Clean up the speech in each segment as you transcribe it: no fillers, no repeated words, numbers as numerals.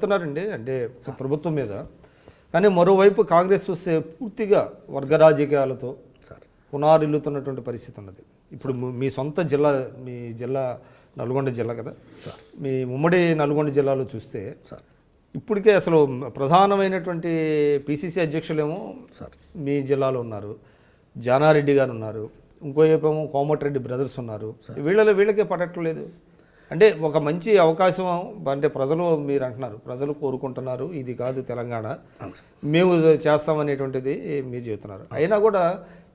చెప్తున్నారండి అంటే ప్రభుత్వం మీద. కానీ మరోవైపు కాంగ్రెస్ చూస్తే పూర్తిగా వర్గ రాజకీయాలతో పునారిల్లుతున్నటువంటి పరిస్థితి ఉన్నది. ఇప్పుడు మీ సొంత జిల్లా, మీ జిల్లా నల్గొండ జిల్లా కదా, మీ ఉమ్మడి నల్గొండ జిల్లాలో చూస్తే ఇప్పటికే అసలు ప్రధానమైనటువంటి పిసిసి అధ్యక్షులేమో మీ జిల్లాలో ఉన్నారు, జానారెడ్డి గారు ఉన్నారు, ఇంకోవైపేమో కోమటిరెడ్డి బ్రదర్స్ ఉన్నారు. వీళ్ళకే పడట్లేదు. అంటే ఒక మంచి అవకాశం అంటే ప్రజలు, మీరు అంటున్నారు ప్రజలు కోరుకుంటున్నారు, ఇది కాదు తెలంగాణ మేము చేస్తామనేటువంటిది మీరు చెబుతున్నారు. అయినా కూడా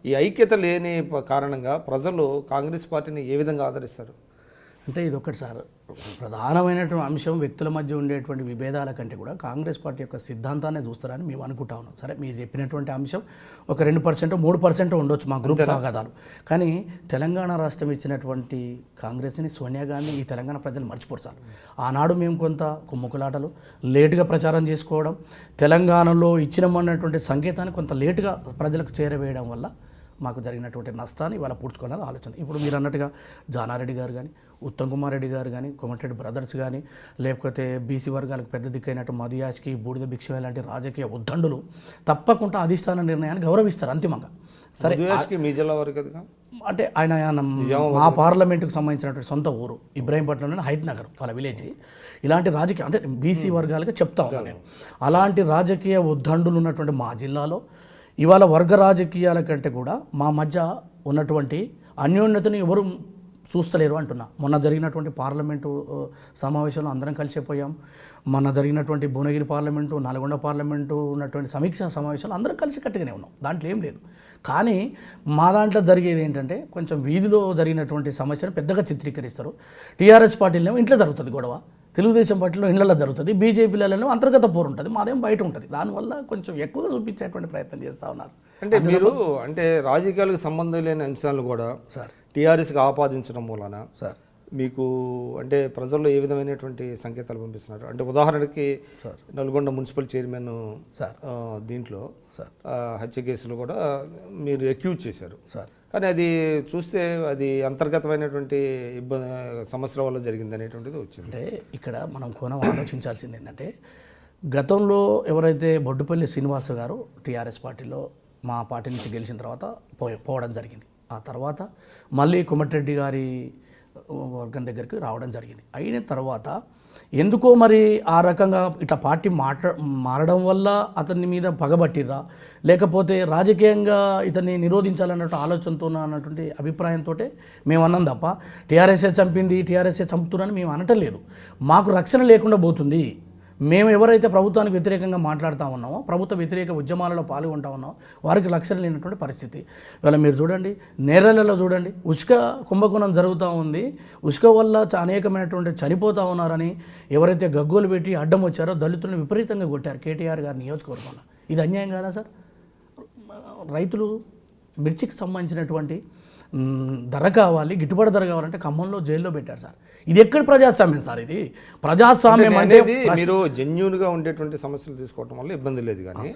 ఈ ఐక్యత లేని కారణంగా ప్రజలు కాంగ్రెస్ పార్టీని ఏ విధంగా ఆదరిస్తారు? అంటే ఇది ఒకటి సార్, ప్రధానమైనటువంటి అంశం వ్యక్తుల మధ్య ఉండేటువంటి విభేదాల కంటే కూడా కాంగ్రెస్ పార్టీ యొక్క సిద్ధాంతాన్ని చూస్తారని మేము అనుకుంటా ఉన్నాం. సరే, మీరు చెప్పినటువంటి అంశం ఒక 2% 3% ఉండొచ్చు మా గ్రూప్ తగాదాలు. కానీ తెలంగాణ రాష్ట్రం ఇచ్చినటువంటి కాంగ్రెస్ని, సోనియా గాంధీ ఈ తెలంగాణ ప్రజలు మర్చిపోతారు. ఆనాడు మేము కొంత కుమ్ముకులాటలు, లేటుగా ప్రచారం చేసుకోవడం, తెలంగాణలో ఇచ్చినమన్నటువంటి సంకేతాన్ని కొంత లేటుగా ప్రజలకు చేరవేయడం వల్ల మాకు జరిగినటువంటి నష్టాన్ని ఇవాళ పూడ్చుకోవాలని ఆలోచన. ఇప్పుడు మీరు అన్నట్టుగా జానారెడ్డి గారు కానీ, ఉత్తమ్ కుమార్ రెడ్డి గారు కానీ, కోమటిరెడ్డి బ్రదర్స్ కానీ, లేకపోతే బీసీ వర్గాలకు పెద్ద దిక్కైనట్టు మధుయాష్కి, బూడిద భిక్ష లాంటి రాజకీయ ఉద్దండులు తప్పకుండా అధిష్టాన నిర్ణయాన్ని గౌరవిస్తారు అంతిమంగా. సరే, మీ జిల్లా వరకు అంటే ఆయన మా పార్లమెంటుకు సంబంధించినటువంటి సొంత ఊరు ఇబ్రాహీంపట్నంలోని హైత్ నగర్ వాళ్ళ విలేజ్. ఇలాంటి రాజకీయ అంటే బీసీ వర్గాలుగా చెప్తా ఉన్నాను నేను. అలాంటి రాజకీయ ఉద్దండులు ఉన్నటువంటి మా జిల్లాలో ఇవాళ వర్గ రాజకీయాల కంటే కూడా మా మధ్య ఉన్నటువంటి అన్యోన్యతను ఎవరు చూస్తలేరు అంటున్నా. మొన్న జరిగినటువంటి పార్లమెంటు సమావేశంలో అందరం కలిసిపోయాం. మొన్న జరిగినటువంటి భువనగిరి పార్లమెంటు, నల్గొండ పార్లమెంటు ఉన్నటువంటి సమీక్షా సమావేశాలు అందరం కలిసి కట్టుగానే ఉన్నాం, దాంట్లో ఏం లేదు. కానీ మా దాంట్లో జరిగేది ఏంటంటే కొంచెం వీధిలో జరిగినటువంటి సమస్యను పెద్దగా చిత్రీకరిస్తారు. టీఆర్ఎస్ పార్టీలో ఇంట్లో జరుగుతుంది గొడవ, తెలుగుదేశం పార్టీలో ఇళ్లలో జరుగుతుంది, బీజేపీలలో అంతర్గత పోరు ఉంటుంది, మాదేం బయట ఉంటుంది. దానివల్ల కొంచెం ఎక్కువగా చూపించేటువంటి ప్రయత్నం చేస్తూ ఉన్నారు. అంటే మీరు అంటే రాజకీయాలకు సంబంధం లేని అంశాలను కూడా టీఆర్ఎస్కి ఆపాదించడం మూలన మీకు అంటే ప్రజల్లో ఏ విధమైనటువంటి సంకేతాలు పంపిస్తున్నారు? అంటే ఉదాహరణకి నల్గొండ మున్సిపల్ చైర్మన్ దీంట్లో హత్య కేసులు కూడా మీరు అక్యూజ్ చేశారు. కానీ అది చూస్తే అది అంతర్గతమైనటువంటి సమస్యల వల్ల జరిగింది అనేటువంటిది వచ్చింది. అంటే ఇక్కడ మనం కోణం ఆలోచించాల్సింది ఏంటంటే, గతంలో ఎవరైతే బొడ్డుపల్లి శ్రీనివాస్ గారు టీఆర్ఎస్ పార్టీలో మా పార్టీ నుంచి గెలిచిన తర్వాత పోవడం జరిగింది. ఆ తర్వాత మళ్ళీ కోమటిరెడ్డి గారి వర్గం దగ్గరికి రావడం జరిగింది. అయిన తర్వాత ఎందుకో మరి ఆ రకంగా ఇట్లా పార్టీ మారడం వల్ల అతని మీద పగబట్టిర్రా, లేకపోతే రాజకీయంగా ఇతన్ని నిరోధించాలన్నట్టు ఆలోచనతో అన్నటువంటి అభిప్రాయంతో మేము అన్నాం తప్ప టీఆర్ఎస్ఏ చంపింది, టీఆర్ఎస్ఏ చంపుతున్నారని మేము అనటం లేదు. మాకు రక్షణ లేకుండా పోతుంది. మేము ఎవరైతే ప్రభుత్వానికి వ్యతిరేకంగా మాట్లాడుతూ ఉన్నామో, ప్రభుత్వ వ్యతిరేక ఉద్యమాలలో పాల్గొంటూ ఉన్నామో వారికి లక్ష్యం లేనటువంటి పరిస్థితి. ఇవాళ మీరు చూడండి, నేరలలో చూడండి, ఉష్క కుంభకోణం జరుగుతూ ఉంది. ఉష్క వల్ల అనేకమైనటువంటి చనిపోతూ ఉన్నారని ఎవరైతే గగ్గోలు పెట్టి అడ్డం వచ్చారో దళితులను విపరీతంగా కొట్టారు కేటీఆర్ గారి నియోజకవర్గంలో. ఇది అన్యాయం కాదా సార్? రైతులు మిర్చికి సంబంధించినటువంటి ధర కావాలి, గిట్టుబాటు ధర కావాలంటే ఖమ్మంలో జైల్లో పెట్టారు సార్. ఇది ఎక్కడ ప్రజాస్వామ్యం సార్? ఇది ప్రజాస్వామ్యం అనేది మీరు జెన్యూన్గా ఉండేటువంటి సమస్యలు తీసుకోవడం వల్ల ఇబ్బంది లేదు. కానీ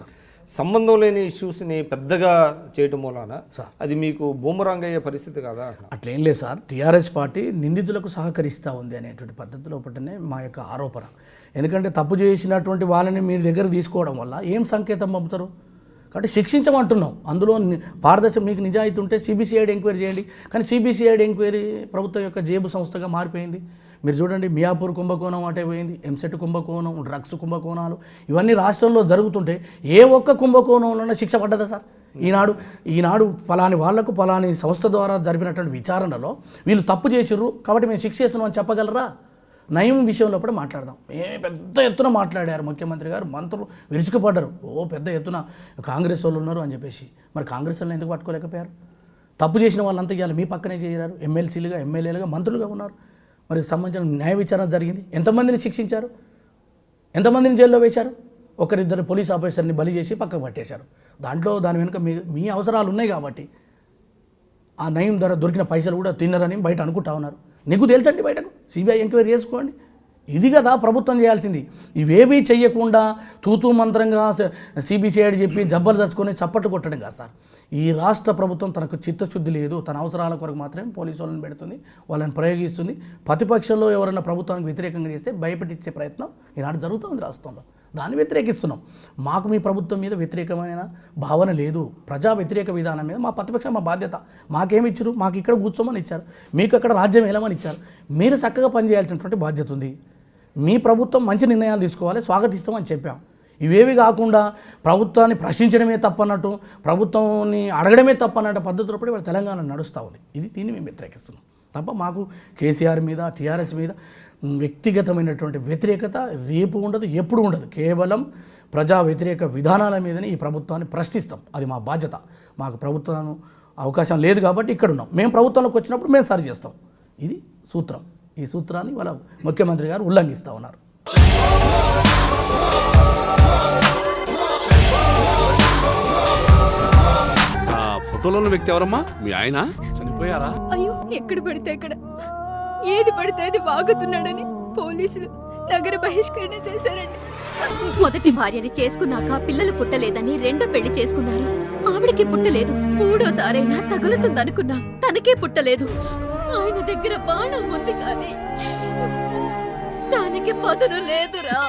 సంబంధం లేని ఇష్యూస్ని పెద్దగా చేయటం మూలాన అది మీకు బూమరాంగ్ అయ్యే పరిస్థితి కదా? అట్లేం లేదు సార్. టీఆర్ఎస్ పార్టీ నిందితులకు సహకరిస్తూ ఉంది అనేటువంటి పద్ధతిలో పట్టనే మా యొక్క ఆరోపణ. ఎందుకంటే తప్పు చేసినటువంటి వాళ్ళని మీరు దగ్గర తీసుకోవడం వల్ల ఏం సంకేతం పంపుతారు? కాబట్టి శిక్షించమంటున్నాం. అందులో పారదర్శకం, మీకు నిజాయితీ ఉంటే సిబిసిఐడి ఎంక్వైరీ చేయండి. కానీ సిబిసిఐడి ఎంక్వైరీ ప్రభుత్వం యొక్క జేబు సంస్థగా మారిపోయింది. మీరు చూడండి, మియాపూర్ కుంభకోణం అటే పోయింది, ఎంసెట్ కుంభకోణం, డ్రగ్స్ కుంభకోణాలు ఇవన్నీ రాష్ట్రంలో జరుగుతుంటే ఏ ఒక్క కుంభకోణంలోనే శిక్ష పడ్డదా సార్? ఈనాడు ఫలాని వాళ్లకు ఫలాని సంస్థ ద్వారా జరిపినటువంటి విచారణలో వీళ్ళు తప్పు చేసిర్రు కాబట్టి మేము శిక్ష చేస్తున్నాం అని చెప్పగలరా? నయం విషయంలో కూడా మాట్లాడదాం. పెద్ద ఎత్తున మాట్లాడారు ముఖ్యమంత్రి గారు, మంత్రులు విరుచుకుపడ్డారు. పెద్ద ఎత్తున కాంగ్రెస్ వాళ్ళు ఉన్నారు అని చెప్పేసి. మరి కాంగ్రెస్ వాళ్ళని ఎందుకు పట్టుకోలేకపోయారు? తప్పు చేసిన వాళ్ళంతా ఇవాళ మీ పక్కనే చేరారు, ఎమ్మెల్సీలుగా, ఎమ్మెల్యేలుగా, మంత్రులుగా ఉన్నారు. మరి సంబంధించిన న్యాయ విచారణ జరిగింది. ఎంతమందిని శిక్షించారు? ఎంతమందిని జైల్లో వేశారు? ఒకరిద్దరు పోలీస్ ఆఫీసర్ని బలి చేసి పక్కకు పట్టేశారు. దాని వెనుక మీ అవసరాలు ఉన్నాయి కాబట్టి ఆ నయం ధర దొరికిన పైసలు కూడా తిన్నరని బయట అనుకుంటా ఉన్నారు. నీకు తెలుసండి, బయటకు సిబిఐ ఎంక్వైరీ చేసుకోండి. ఇది కదా ప్రభుత్వం చేయాల్సింది. ఇవేవీ చెయ్యకుండా తూతూ మంత్రంగా సిబిసిఐడి చెప్పి జబ్బలు తెచ్చుకొని చప్పట్లు కొట్టడం కాదు సార్. ఈ రాష్ట్ర ప్రభుత్వం తనకు చిత్తశుద్ధి లేదు, తన అవసరాల కొరకు మాత్రమే పోలీసు వాళ్ళని పెడుతుంది, వాళ్ళని ప్రయోగిస్తుంది. ప్రతిపక్షంలో ఎవరైనా ప్రభుత్వానికి వ్యతిరేకంగా చేస్తే భయపెట్టించే ప్రయత్నం ఈనాడు జరుగుతుంది రాష్ట్రంలో. దాన్ని వ్యతిరేకిస్తున్నాం. మాకు మీ ప్రభుత్వం మీద వ్యతిరేకమైన భావన లేదు. ప్రజా వ్యతిరేక విధానం మీద మా ప్రతిపక్షం మా బాధ్యత. మాకేమి ఇచ్చారు? మాకు ఇక్కడ కూర్చోమని ఇచ్చారు, మీకు అక్కడ రాజ్యం ఏలమని ఇచ్చారు. మీరు చక్కగా పనిచేయాల్సినటువంటి బాధ్యత ఉంది. మీ ప్రభుత్వం మంచి నిర్ణయాలు తీసుకోవాలి, స్వాగతిస్తామని చెప్పాం. ఇవేవి కాకుండా ప్రభుత్వాన్ని ప్రశ్నించడమే తప్పన్నట్టు, ప్రభుత్వాన్ని అడగడమే తప్పన్నట్టు పద్ధతిలో పడి వాళ్ళ తెలంగాణ నడుస్తూ ఉంది. దీన్ని మేము వ్యతిరేకిస్తున్నాం తప్ప మాకు కేసీఆర్ మీద, టీఆర్ఎస్ మీద వ్యక్తిగతమైనటువంటి వ్యతిరేకత రేపు ఉండదు, ఎప్పుడు ఉండదు. కేవలం ప్రజా వ్యతిరేక విధానాల మీదనే ఈ ప్రభుత్వాన్ని ప్రశ్నిస్తాం. అది మా బాధ్యత. మాకు ప్రభుత్వం అవకాశం లేదు కాబట్టి ఇక్కడ ఉన్నాం. మేము ప్రభుత్వంలోకి వచ్చినప్పుడు మేము సరి చేస్తాం. ఇది సూత్రం. ఈ సూత్రాన్ని వాళ్ళ ముఖ్యమంత్రి గారు ఉల్లంఘిస్తూ ఉన్నారు. ఫోటోలో ఉన్న వ్యక్తి ఎవరమ్మా? మీ ఆయన చనిపోయారా? అయ్యో, ఎక్కడ పడితే అక్కడ ఏది పడితే అది వాగుతున్నాడని పోలీసులు నగర బహిష్కరణ చేశారండి. మొదటి భార్యని చేసుకున్నాక పిల్లలు పుట్టలేదని రెండో పెళ్లి చేసుకున్నారు. ఆవిడకి పుట్టలేదు. మూడోసారైనా తగులుతుందనుకున్నాం, తనకే పుట్టలేదు. ఆయన దగ్గర బాణం ఉంది కానీ దానికి పదును లేదురా.